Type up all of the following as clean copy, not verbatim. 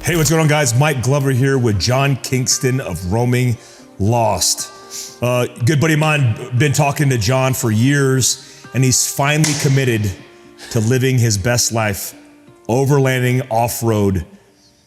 Hey, what's going on, guys? Mike Glover here with John Kingston of Roaming Lost. Good buddy of mine, been talking to John for years, and he's finally committed to living his best life, overlanding off-road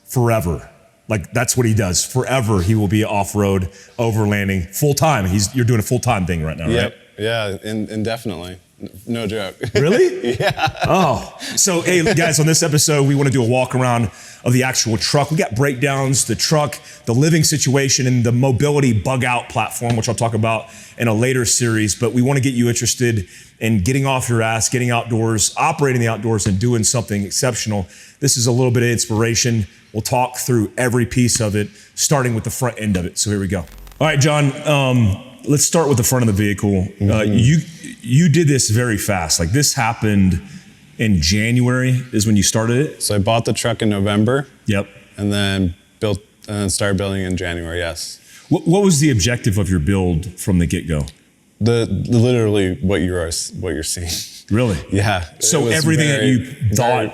forever. Like, that's what he does. Forever, he will be off-road, overlanding, full-time. You're doing a full-time thing right now, right? Yep. Yeah, indefinitely. No joke. Really? Yeah. Oh, so hey guys, on this episode, we want to do a walk around of the actual truck. We got breakdowns, the truck, the living situation, and the mobility bug out platform, which I'll talk about in a later series. But we want to get you interested in getting off your ass, getting outdoors, operating the outdoors, and doing something exceptional. This is a little bit of inspiration. We'll talk through every piece of it, starting with the front end of it. So here we go. All right, John, let's start with the front of the vehicle. You did this very fast. Like, this happened in January is when you started it? So I bought the truck in November. Yep. And then started building in January, yes. What was the objective of your build from the get-go? Literally what you're seeing. Really? Yeah. So everything that you thought,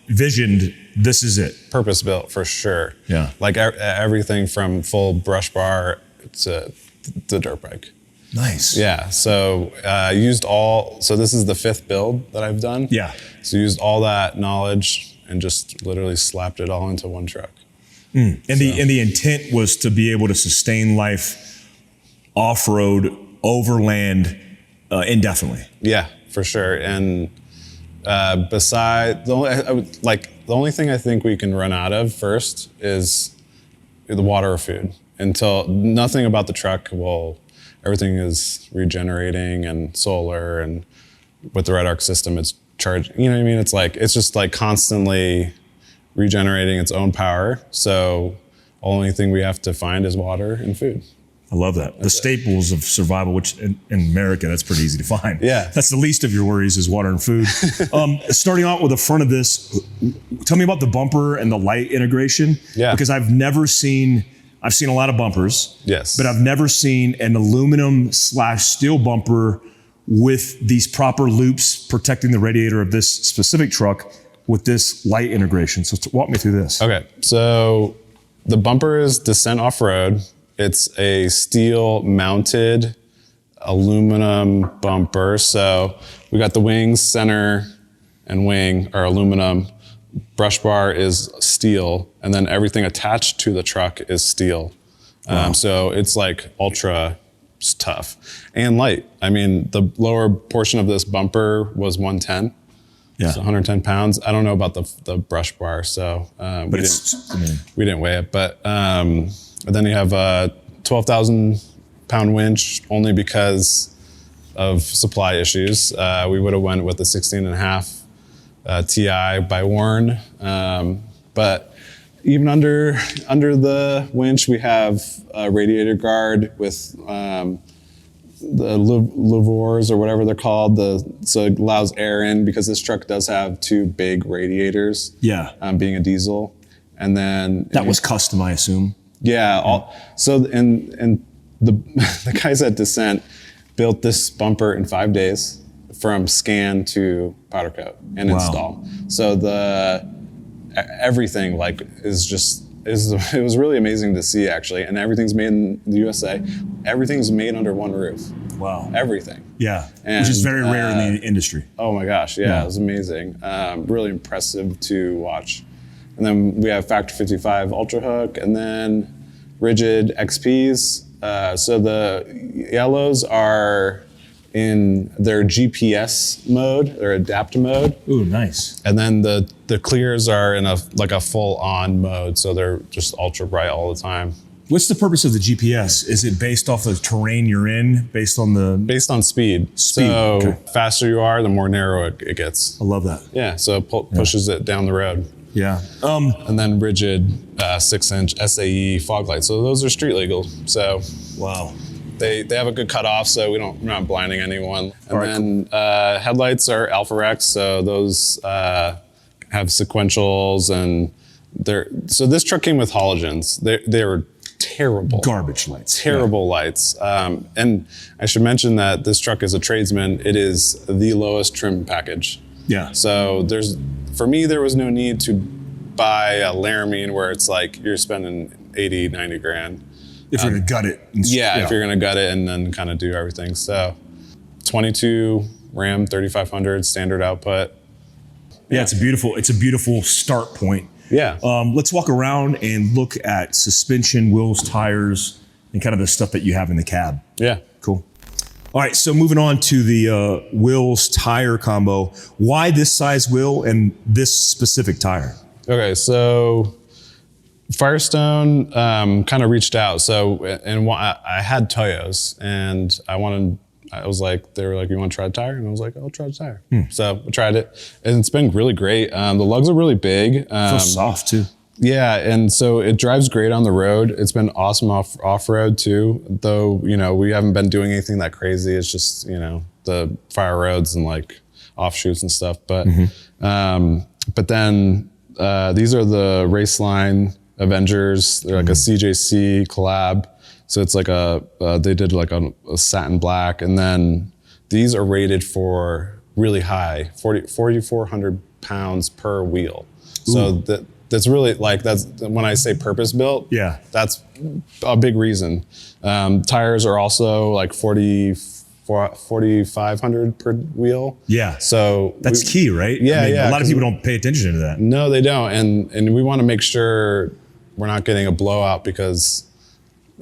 visioned, this is it? Purpose built, for sure. Yeah. Like everything from full brush bar to the dirt bike. Nice. Yeah, so so this is the 5th build that I've done. Yeah. So used all that knowledge and just literally slapped it all into one truck. And the intent was to be able to sustain life off-road, overland, indefinitely. Yeah, for sure. And the only thing I think we can run out of first is the water or food. Until nothing about the truck everything is regenerating and solar, and with the Red Arc system, it's charged. You know what I mean? It's just like constantly regenerating its own power. So only thing we have to find is water and food. I love that. The staples of survival, which in America, that's pretty easy to find. Yeah. That's the least of your worries is water and food. Starting out with the front of this, tell me about the bumper and the light integration. Yeah. Because I've seen a lot of bumpers. Yes. But I've never seen an aluminum/steel bumper with these proper loops protecting the radiator of this specific truck with this light integration. So walk me through this. Okay. So the bumper is Descent Off-Road. It's a steel mounted aluminum bumper. So we got the wings, center, and wing are aluminum. Brush bar is steel, and then everything attached to the truck is steel. Wow. So it's like ultra tough and light. I mean, the lower portion of this bumper was 110. Yeah. So 110 pounds. I don't know about the brush bar, so we didn't weigh it. But then you have a 12,000 pound winch only because of supply issues. We would have went with a 16.5 TI by Warren, but even under the winch, we have a radiator guard with the louvers or whatever they're called. So it allows air in, because this truck does have 2 big radiators. Yeah. Being a diesel, and then that was custom, I assume. Yeah. And the guys at Descent built this bumper in 5 days. From scan to powder coat and install. So everything it was really amazing to see, actually. And everything's made in the USA. Everything's made under one roof. Wow. Everything. Yeah. Which is very rare in the industry. Oh my gosh. Yeah. It was amazing. Really impressive to watch. And then we have Factor 55 Ultra Hook, and then rigid XPs. So the yellows are in their GPS mode, their adapt mode. Ooh, nice. And then the clears are in a full on mode, so they're just ultra bright all the time. What's the purpose of the GPS? Is it based off the terrain you're in, based on speed? So faster you are, the more narrow it gets. I love that. Yeah, so it pushes it down the road. Yeah. And then rigid 6-inch SAE fog lights. So those are street legal. So wow. They have a good cutoff, so we're not blinding anyone. And then headlights are Alpha Rex, so those have sequentials, and so this truck came with halogens. They were terrible. Garbage lights. Terrible lights. And I should mention that this truck is a tradesman. It is the lowest trim package. Yeah. So for me, there was no need to buy a Laramine where it's like you're spending 80, 90 grand. If you're gonna gut it. If you're gonna gut it and then kind of do everything. So 22 Ram 3500 standard output. Yeah, it's a beautiful start point. Yeah. Let's walk around and look at suspension, wheels, tires, and kind of the stuff that you have in the cab. Yeah. Cool. All right, so moving on to the wheels tire combo. Why this size wheel and this specific tire? Okay, so Firestone kind of reached out. So, and I had Toyos, and I was like, they were like, you want to try a tire? And I was like, I'll try a tire. So I tried it, and it's been really great. The lugs are really big. Feels soft too. Yeah, and so it drives great on the road. It's been awesome off-road too, though, we haven't been doing anything that crazy. It's just, the fire roads and like offshoots and stuff. But but then these are the Raceline Avengers. They're like a CJC collab. So it's like they did like a satin black. And then these are rated for really high, 4,400 pounds per wheel. Ooh. So that's really that's when I say purpose built. Yeah, that's a big reason. Tires are also like 4,500 per wheel. Yeah, so that's key, right? Yeah, a lot of people don't pay attention to that. No, they don't, and we want to make sure we're not getting a blowout because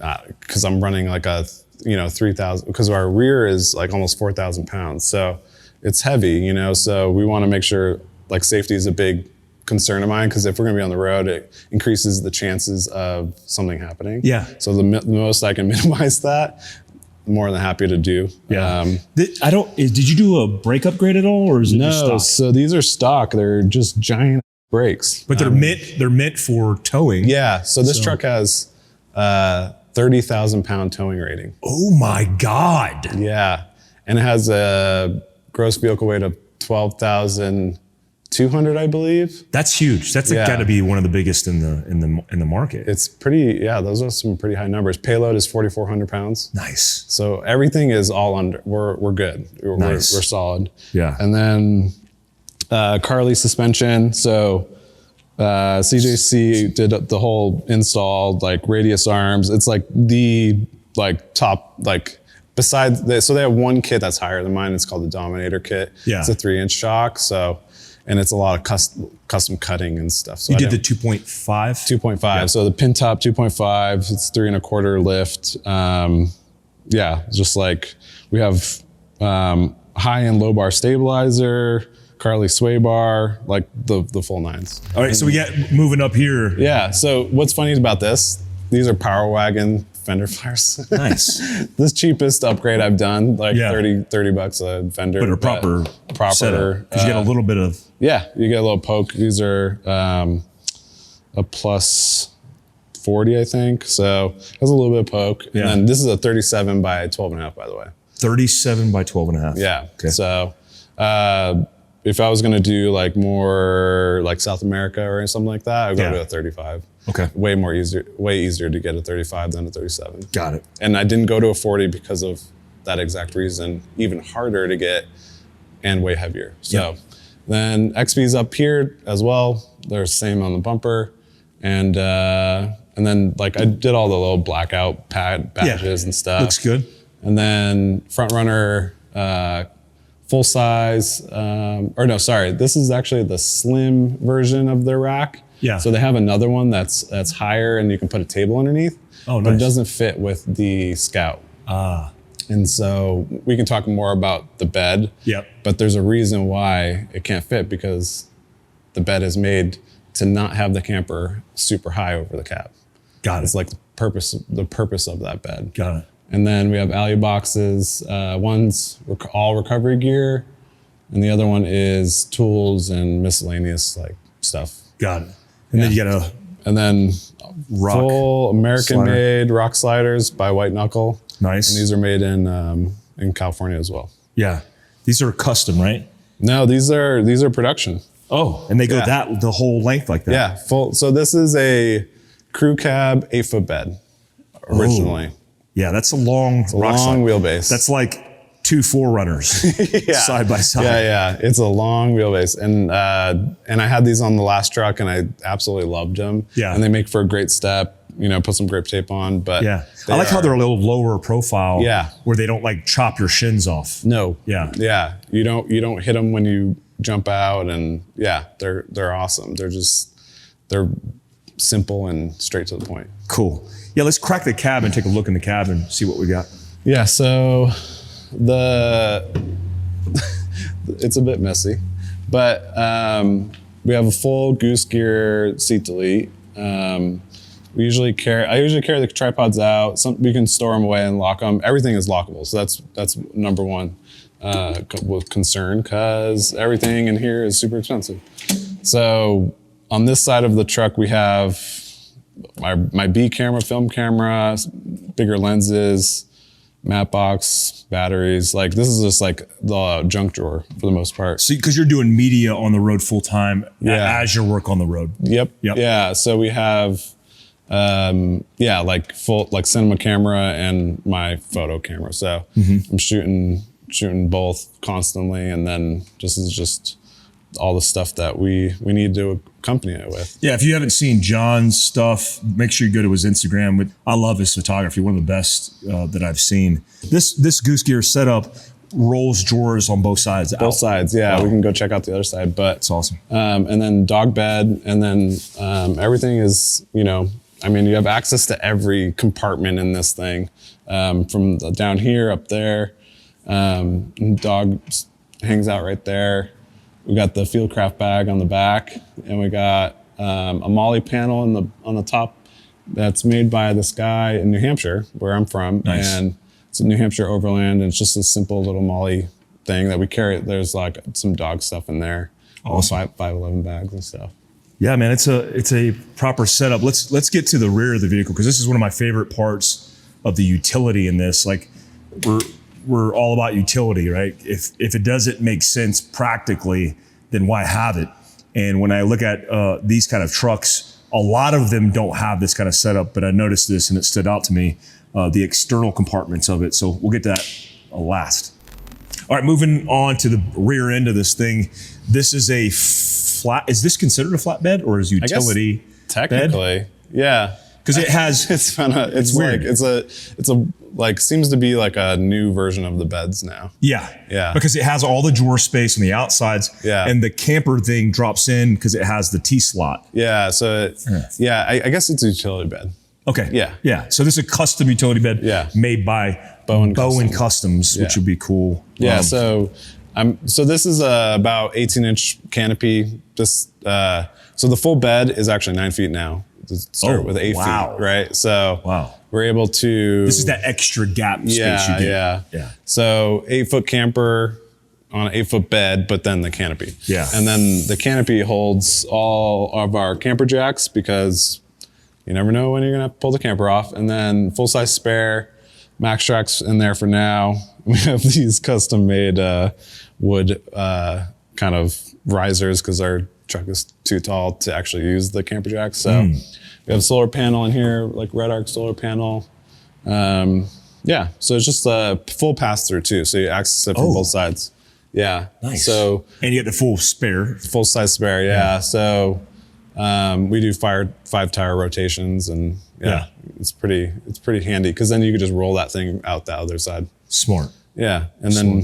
I'm running like a 3,000 because our rear is like almost 4,000 pounds, so it's heavy, So we want to make sure like safety is a big concern of mine because if we're going to be on the road, it increases the chances of something happening. Yeah. So the most I can minimize that, more than happy to do. Yeah. Did you do a brake upgrade at all, or is it just stock? No. So these are stock. They're just giant brakes. But they're meant for towing. Yeah. So this truck has 30,000 pound towing rating. Oh my God. Yeah. And it has a gross vehicle weight of 12,200, I believe. That's huge. That's got to be one of the biggest in the market. It's pretty. Yeah, those are some pretty high numbers. Payload is 4,400 pounds. Nice. So everything is all under. We're good. Nice. We're solid. Yeah. And then Carly suspension. So CJC did the whole install, like radius arms. It's like the top besides so they have one kit that's higher than mine. It's called the Dominator kit. Yeah. It's a 3-inch shock. So. And it's a lot of custom cutting and stuff. So you did the 2.5? 2.5. Yeah. So the pin top 2.5, it's 3.25 lift. Just like we have high and low bar stabilizer, Carly sway bar, like the full nines. All right, so we get moving up here. Yeah, so what's funny about this, these are Power Wagon fender flares. Nice. This cheapest upgrade I've done, like 30 bucks a fender. But a proper setup, because you get a little bit of... Yeah, you get a little poke. These are a plus 40, I think. So it has a little bit of poke. Yeah. And then this is a 37 by 12.5, by the way. 37 by 12.5. Yeah. Okay. So if I was going to do like more like South America or something like that, I'd go to a 35. Okay. Way easier to get a 35 than a 37. Got it. And I didn't go to a 40 because of that exact reason. Even harder to get and way heavier. So then XB's up here as well. They're the same on the bumper. And then like I did all the little blackout badges and stuff. Looks good. And then front runner, full size, this is actually the slim version of their rack. Yeah. So they have another one that's higher and you can put a table underneath. Oh, nice. But it doesn't fit with the Scout. And so we can talk more about the bed. Yep. But there's a reason why it can't fit because the bed is made to not have the camper super high over the cab. Got it. It's like the purpose of that bed. Got it. And then we have alley boxes. One's all recovery gear, and the other one is tools and miscellaneous like stuff. Got it. And then you got full American-made rock sliders by White Knuckle. Nice. And these are made in California as well. Yeah. These are custom, right? No, these are production. Oh, and they go the whole length like that. Yeah, full. So this is a crew cab 8-foot bed originally. Yeah, that's a long long wheelbase. That's like two Forerunners side by side. Yeah. It's a long wheelbase. And I had these on the last truck and I absolutely loved them. Yeah. And they make for a great step, you know, put some grip tape on, but yeah. I like how they're a little lower profile. Yeah. Where they don't like chop your shins off. No. Yeah. Yeah. You don't hit them when you jump out, and yeah, they're awesome. They're simple and straight to the point. Cool. Yeah, let's crack the cab and take a look in the cab and see what we got. Yeah, so it's a bit messy, but we have a full goose gear seat delete. I usually carry the tripods out. We can store them away and lock them. Everything is lockable, so that's number one with concern, because everything in here is super expensive. So on this side of the truck, we have my B camera, film camera, bigger lenses, matte box, batteries. Like this is just like the junk drawer for the most part. So because you're doing media on the road full time as your work on the road. Yep. Yeah. So we have like full like cinema camera and my photo camera. So I'm shooting both constantly, and then this is just all the stuff that we need to accompany it with. Yeah, if you haven't seen John's stuff, make sure you go to his Instagram. I love his photography, one of the best that I've seen. This goose gear setup rolls drawers on both sides. Both sides, yeah. Wow. We can go check out the other side, but it's awesome. And then dog bed, and then everything is, you have access to every compartment in this thing, from down here up there. Dog hangs out right there. We got the Fieldcraft bag on the back, and we got a Molly panel on the top that's made by this guy in New Hampshire, where I'm from. Nice. And it's a New Hampshire Overland, and it's just a simple little Molly thing that we carry. There's like some dog stuff in there. Awesome. 511 bags and stuff. Yeah, man, it's a proper setup. Let's get to the rear of the vehicle, because this is one of my favorite parts of the utility in this. Like we're all about utility, right? If it doesn't make sense practically, then why have it? And when I look at these kind of trucks, a lot of them don't have this kind of setup, but I noticed this and it stood out to me, the external compartments of it. So we'll get to that last. All right, moving on to the rear end of this thing. This is a is this considered a flatbed, or is utility technically bed? Yeah. Because it has, it's weird. It's a like seems to be like a new version of the beds now. Yeah. Because it has all the drawer space on the outsides. Yeah. And the camper thing drops in because it has the T-slot. Yeah. So I guess it's a utility bed. Okay. Yeah. So this is a custom utility bed made by Bowen Customs, which would be cool. Yeah. So this is about 18-inch canopy. So the full bed is actually 9 feet now. To start with 8 feet, right? So we're able to. This is that extra gap space you get. Yeah. So 8-foot camper on an 8-foot bed, but then the canopy. Yeah. And then the canopy holds all of our camper jacks, because you never know when you're gonna have to pull the camper off. And then full-size spare, max tracks in there for now. We have these custom-made wood kind of risers, because our truck is too tall to actually use the camper jack. So we have a solar panel in here, like red arc solar panel. So it's just a full pass through too. So you access it from both sides. Yeah. Nice. So and you get the full size spare. Yeah. So we do 5 tire rotations, and it's pretty handy, because then you could just roll that thing out the other side. Smart. Yeah. And then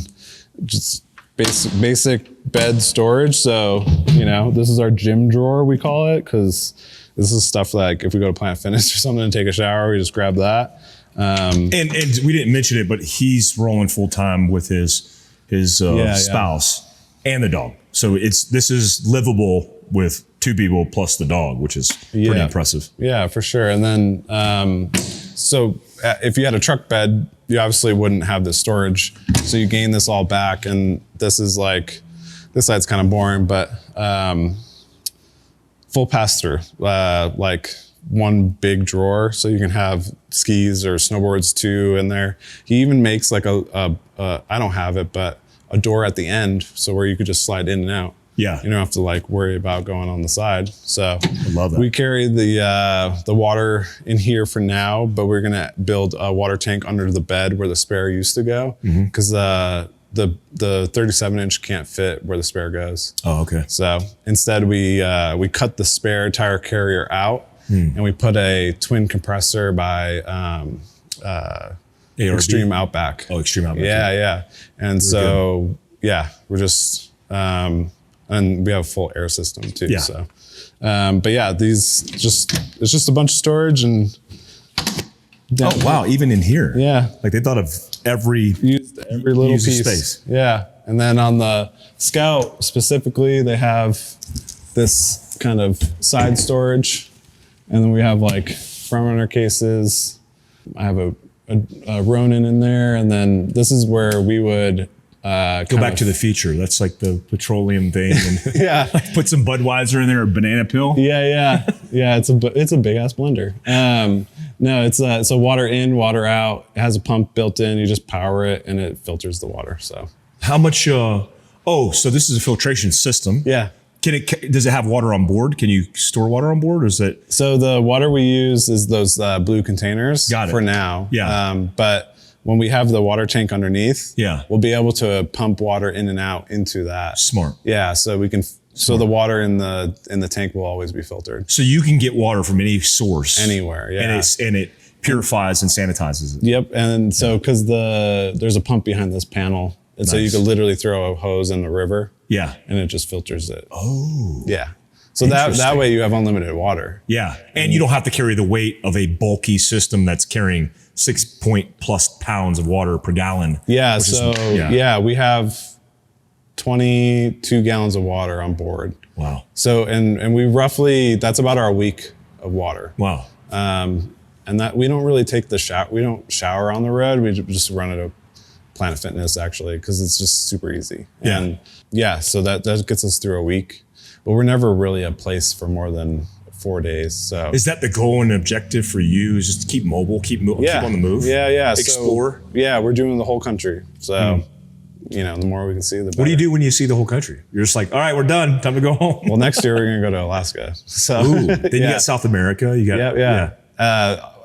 just basic bed storage. So, this is our gym drawer, we call it, because this is stuff like if we go to Planet Fitness or something and take a shower, we just grab that. And we didn't mention it, but he's rolling full time with his spouse and the dog. So this is livable with 2 people plus the dog, which is pretty impressive. Yeah, for sure. And then, so if you had a truck bed, you obviously wouldn't have this storage. So you gain this all back, and this side's kind of boring, but full pass through, like one big drawer, so you can have skis or snowboards too in there. He even makes like I don't have it, but a door at the end, so where you could just slide in and out. Yeah. You don't have to like worry about going on the side. So I love that. we carry the water in here for now, but we're gonna build a water tank under the bed where the spare used to go, because the 37-inch can't fit where the spare goes. Oh, okay. So instead we cut the spare tire carrier out, and we put a twin compressor by Extreme Outback. Oh, Extreme Outback. Yeah. And so, we're just, and we have a full air system too. Yeah. So, but yeah, it's just a bunch of storage and. Oh, wow. Even in here. Yeah. Like they thought of every little use of piece. space. Yeah. And then on the Scout specifically, they have this kind of side storage. And then we have like front runner cases. I have a Ronin in there. And then this is where we would Go back to the future. That's like the petroleum thing. And yeah. put some Budweiser in there or banana peel. Yeah. It's a big ass blender. No, it's a water in, water out. It has a pump built in. You just power it and it filters the water. So how much? So this is a filtration system. Yeah. Does it have water on board? Can you store water on board, or is it? So the water we use is those blue containers. Got it. For now. Yeah. But when we have the water tank underneath, we'll be able to pump water in and out into that. Smart. Yeah. So we can. So the water in the tank will always be filtered. So you can get water from any source, anywhere. Yeah. And it purifies and sanitizes it. Yep. And so because there's a pump behind this panel, and so you could literally throw a hose in the river. Yeah. And it just filters it. Oh. Yeah. So that way you have unlimited water. Yeah. And you don't have to carry the weight of a bulky system that's carrying 6+ pounds of water per gallon. Yeah. So we have 22 gallons of water on board. Wow. So, and we roughly, that's about our week of water. Wow. And that we don't really take the shower. We don't shower on the road. We just run it at Planet Fitness actually, because it's just super easy. Yeah. And so that gets us through a week, but we're never really a place for more than 4 days. So is that the goal and objective for you? Is just to keep mobile, keep on the move? Yeah. Explore. So, we're doing the whole country. So, the more we can see, the better. What do you do when you see the whole country? You're just like, all right, we're done. Time to go home. Well, next year we're going to go to Alaska. So then you got South America. You got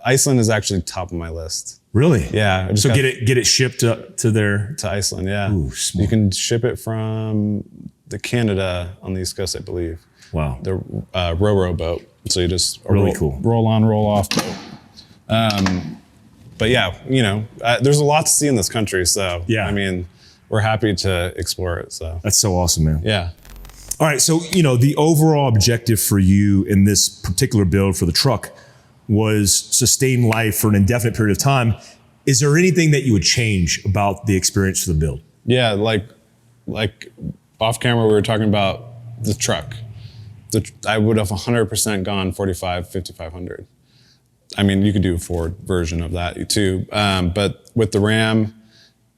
Iceland is actually top of my list. Really? Yeah. So get it shipped to Iceland. Yeah. Ooh, smart. You can ship it from the Canada on the East Coast, I believe. Wow. The row boat. So you just cool. Roll on, roll off boat. But there's a lot to see in this country. So I mean, we're happy to explore it. So that's so awesome, man. Yeah. All right. So, the overall objective for you in this particular build for the truck was sustain life for an indefinite period of time. Is there anything that you would change about the experience for the build? Yeah. Like off camera, we were talking about the truck. I would have 100% gone 5500. I mean, you could do a Ford version of that too. But with the Ram,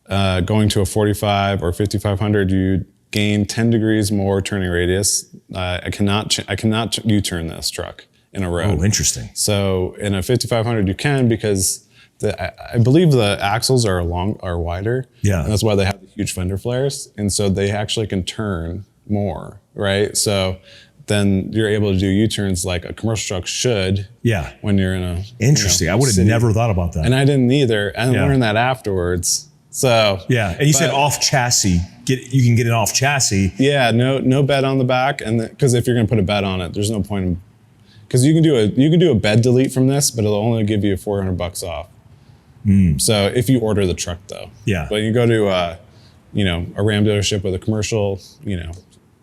going to a 45 or 5500, you gain 10 degrees more turning radius. I cannot U-turn this truck in a road. Oh, interesting. So in a 5500 you can, because I believe the axles are wider. Yeah. And that's why they have the huge fender flares. And so they actually can turn more, right? So then you're able to do U-turns like a commercial truck should. Yeah. When you're in a interesting. I would have never thought about that. And I didn't either. I learned that afterwards. So and you said off chassis. You can get it off chassis. Yeah, no bed on the back, and because if you're going to put a bed on it, there's no point in, because you can do a bed delete from this, but it'll only give you $400 off. So if you order the truck though, but you go to a Ram dealership with a commercial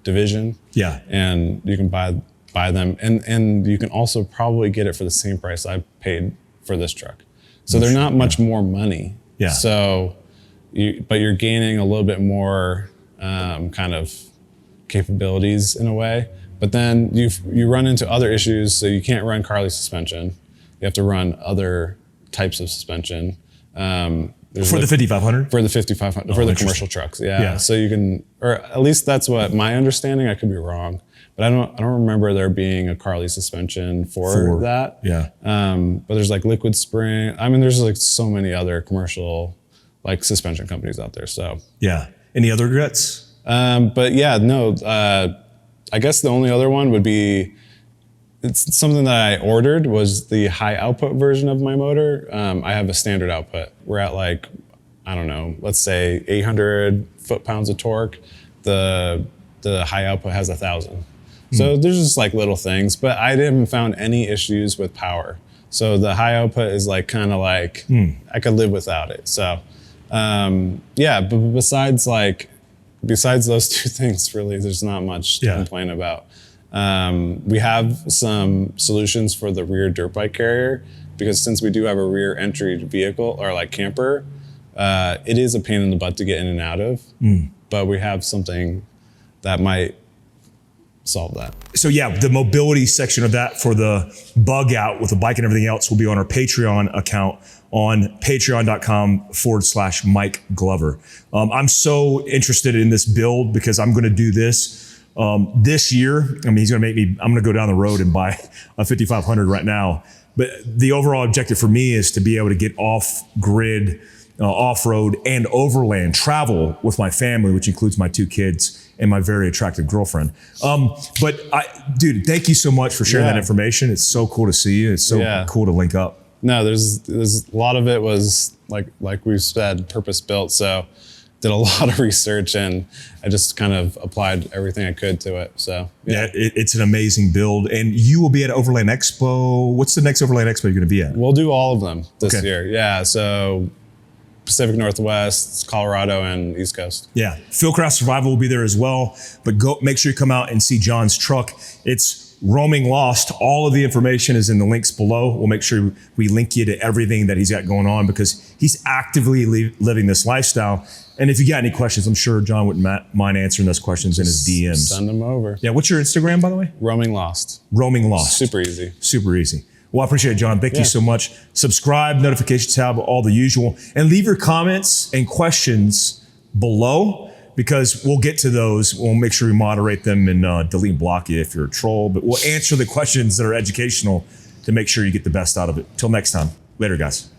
division, and you can buy them, and you can also probably get it for the same price I paid for this truck. So they're not much more money. Yeah. So. But you're gaining a little bit more kind of capabilities in a way. But then you run into other issues. So you can't run Carli suspension. You have to run other types of suspension. For the 5500? For the 5500, for the commercial trucks. Yeah. So you can, or at least that's what my understanding. I could be wrong, but I don't remember there being a Carli suspension for that. Yeah. But there's like Liquid Spring. I mean, there's like so many other commercial like suspension companies out there. So yeah. Any other regrets? But yeah, no, I guess the only other one would be, it's something that I ordered was the high output version of my motor. I have a standard output. We're at like, I don't know, let's say 800 foot-pounds of torque. The high output has 1,000. So there's just like little things, but I haven't found any issues with power. So the high output is like kind of like, I could live without it. So yeah, but besides those two things, really, there's not much to complain about. We have some solutions for the rear dirt bike carrier, because since we do have a rear entry vehicle or like camper, it is a pain in the butt to get in and out of, but we have something that might solve that. So yeah, the mobility section of that for the bug out with the bike and everything else will be on our Patreon account on patreon.com/Mike Glover. I'm so interested in this build because I'm going to do this this year. I mean, he's going to make me, I'm going to go down the road and buy a 5500 right now. But the overall objective for me is to be able to get off grid, off-road and overland travel with my family, which includes my 2 kids and my very attractive girlfriend. But dude, thank you so much for sharing that information. It's so cool to see you. It's so cool to link up. No, there's a lot of it was like we've said, purpose built. So did a lot of research and I just kind of applied everything I could to it. So it's an amazing build. And you will be at Overland Expo. What's the next Overland Expo you're going to be at? We'll do all of them this year. Yeah. So Pacific Northwest, Colorado, and East Coast. Yeah, Fieldcraft Survival will be there as well. But go make sure you come out and see John's truck. It's Roaming Lost. All of the information is in the links below. We'll make sure we link you to everything that he's got going on because he's actively living this lifestyle. And if you got any questions, I'm sure John wouldn't mind answering those questions in his DMs. Send them over. Yeah, what's your Instagram, by the way? Roaming Lost. Roaming Lost. Super easy. Super easy. Well, I appreciate it, John. Thank you so much. Subscribe, notification tab, all the usual. And leave your comments and questions below because we'll get to those. We'll make sure we moderate them and delete and block you if you're a troll. But we'll answer the questions that are educational to make sure you get the best out of it. Till next time. Later, guys.